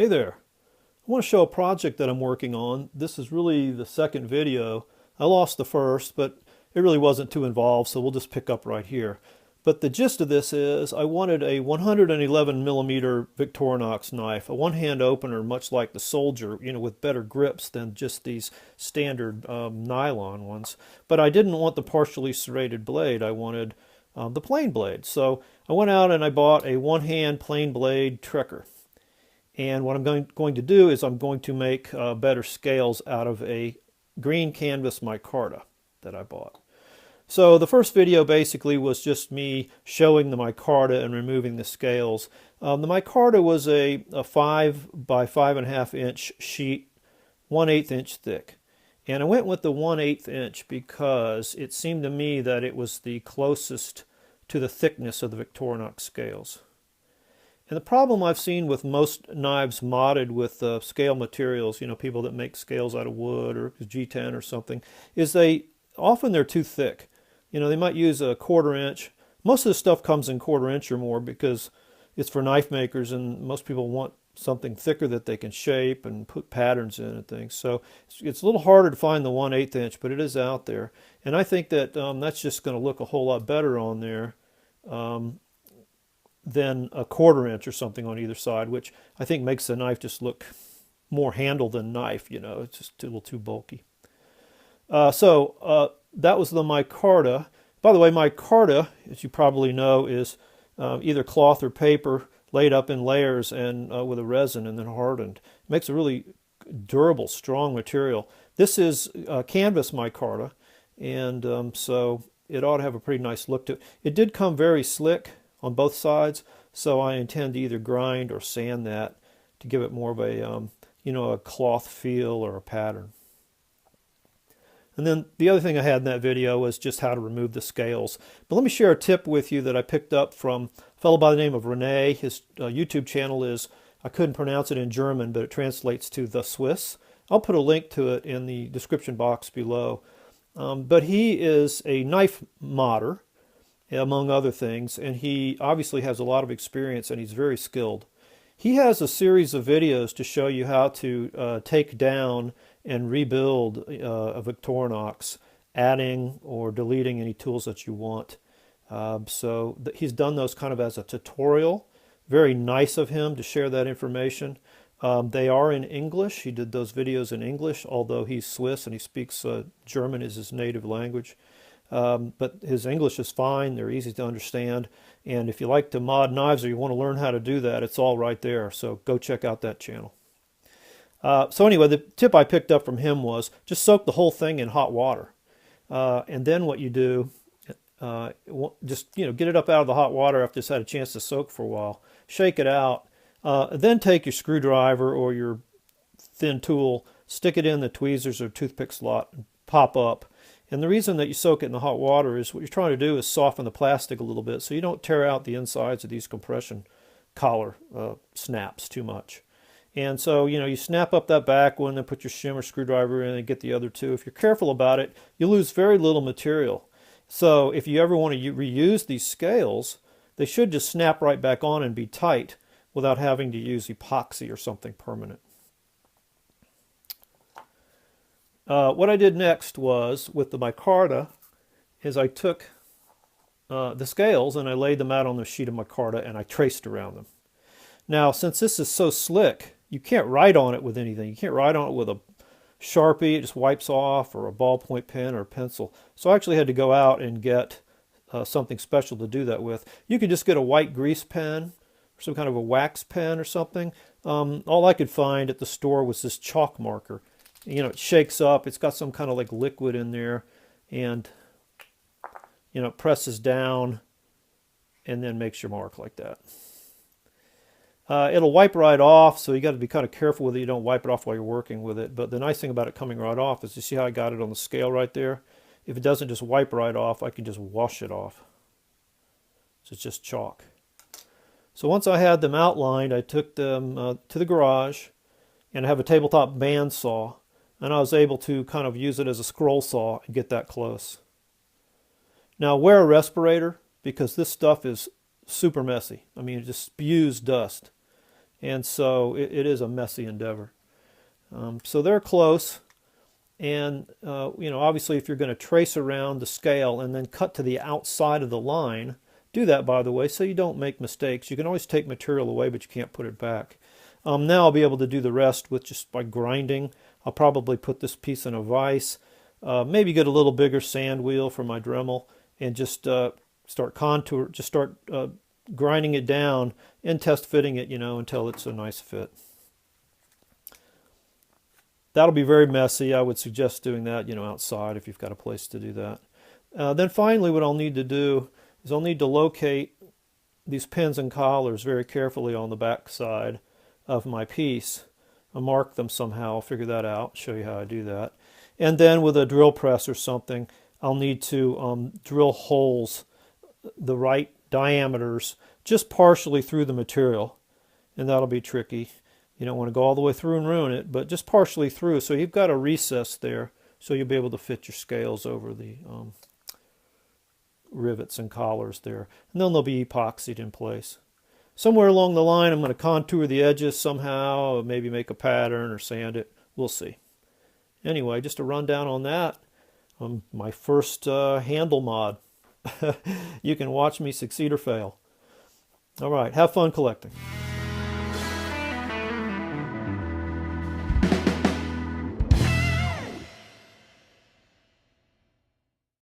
Hey there. I want to show a project that I'm working on. This is really the second video. I lost the first, but it really wasn't too involved, so we'll just pick up right here. But the gist of this is I wanted a 111 millimeter Victorinox knife, a one-hand opener much like the Soldier, with better grips than just these standard nylon ones. But I didn't want the partially serrated blade. I wanted the plain blade. So I went out and I bought a one-hand plain blade Trekker. And what I'm going to do is I'm going to make better scales out of a green canvas micarta that I bought. So the first video basically was just me showing the micarta and removing the scales. The micarta was a 5 by 5.5 inch sheet, 1/8 inch thick. And I went with the 1/8 inch because it seemed to me that it was the closest to the thickness of the Victorinox scales. And the problem I've seen with most knives modded with scale materials, people that make scales out of wood or G10 or something, is often they're too thick. They might use a 1/4 inch. Most of the stuff comes in 1/4 inch or more because it's for knife makers, and most people want something thicker that they can shape and put patterns in and things. So it's a little harder to find the 1/8 inch, but it is out there. And I think that that's just going to look a whole lot better on there than a 1/4 inch or something on either side, which I think makes the knife just look more handle than knife. It's just a little too bulky. That was the micarta. By the way, micarta, as you probably know, is either cloth or paper laid up in layers and with a resin and then hardened. It makes a really durable, strong material. This is canvas micarta, and so it ought to have a pretty nice look to it. It did come very slick on both sides, so I intend to either grind or sand that to give it more of a a cloth feel or a pattern. And then the other thing I had in that video was just how to remove the scales. But let me share a tip with you that I picked up from a fellow by the name of Rene. His YouTube channel is, I couldn't pronounce it in German, but it translates to The Swiss. I'll put a link to it in the description box below. But he is a knife modder, among other things, and he obviously has a lot of experience and he's very skilled. He has a series of videos to show you how to take down and rebuild a Victorinox, adding or deleting any tools that you want. He's done those kind of as a tutorial. Very nice of him to share that information. They are in English. He did those videos in English, although he's Swiss and he speaks German as his native language. But his English is fine. They're easy to understand. And if you like to mod knives or you want to learn how to do that, it's all right there. So go check out that channel. So anyway, the tip I picked up from him was just soak the whole thing in hot water. And then what you do, just get it up out of the hot water after it's had a chance to soak for a while. Shake it out. Then take your screwdriver or your thin tool, stick it in the tweezers or toothpick slot, and pop up. And the reason that you soak it in the hot water is what you're trying to do is soften the plastic a little bit so you don't tear out the insides of these compression collar snaps too much. And so, you snap up that back one and put your shimmer screwdriver in and get the other two. If you're careful about it, you lose very little material. So if you ever want to reuse these scales, they should just snap right back on and be tight without having to use epoxy or something permanent. What I did next was, with the micarta, is I took the scales and I laid them out on the sheet of micarta and I traced around them. Now, since this is so slick, you can't write on it with anything. You can't write on it with a Sharpie, it just wipes off, or a ballpoint pen or a pencil. So I actually had to go out and get something special to do that with. You could just get a white grease pen, or some kind of a wax pen or something. All I could find at the store was this chalk marker. It shakes up, it's got some kind of like liquid in there, and it presses down and then makes your mark like that. It'll wipe right off, so you got to be kind of careful with it. You don't wipe it off while you're working with it. But the nice thing about it coming right off is, you see how I got it on the scale right there? If it doesn't just wipe right off, I can just wash it off. So it's just chalk. So once I had them outlined, I took them to the garage, and I have a tabletop bandsaw, and I was able to kind of use it as a scroll saw and get that close. Now wear a respirator because this stuff is super messy. I mean, it just spews dust. and so it is a messy endeavor. So they're close, and obviously if you're going to trace around the scale and then cut to the outside of the line, do that, by the way, so you don't make mistakes. You can always take material away, but you can't put it back. Now I'll be able to do the rest with just by grinding. I'll probably put this piece in a vise, maybe get a little bigger sand wheel for my Dremel, and just start grinding it down and test fitting it, until it's a nice fit. That'll be very messy. I would suggest doing that, outside if you've got a place to do that. Then finally, what I'll need to do is I'll need to locate these pins and collars very carefully on the back side of my piece. I'll mark them somehow. I'll figure that out, show you how I do that. And then with a drill press or something, I'll need to drill holes the right diameters just partially through the material. And that'll be tricky. You don't want to go all the way through and ruin it, but just partially through. So you've got a recess there, so you'll be able to fit your scales over the rivets and collars there. And then they'll be epoxied in place. Somewhere along the line, I'm going to contour the edges somehow, maybe make a pattern or sand it. We'll see. Anyway, just a rundown on that. My first handle mod. You can watch me succeed or fail. All right, have fun collecting.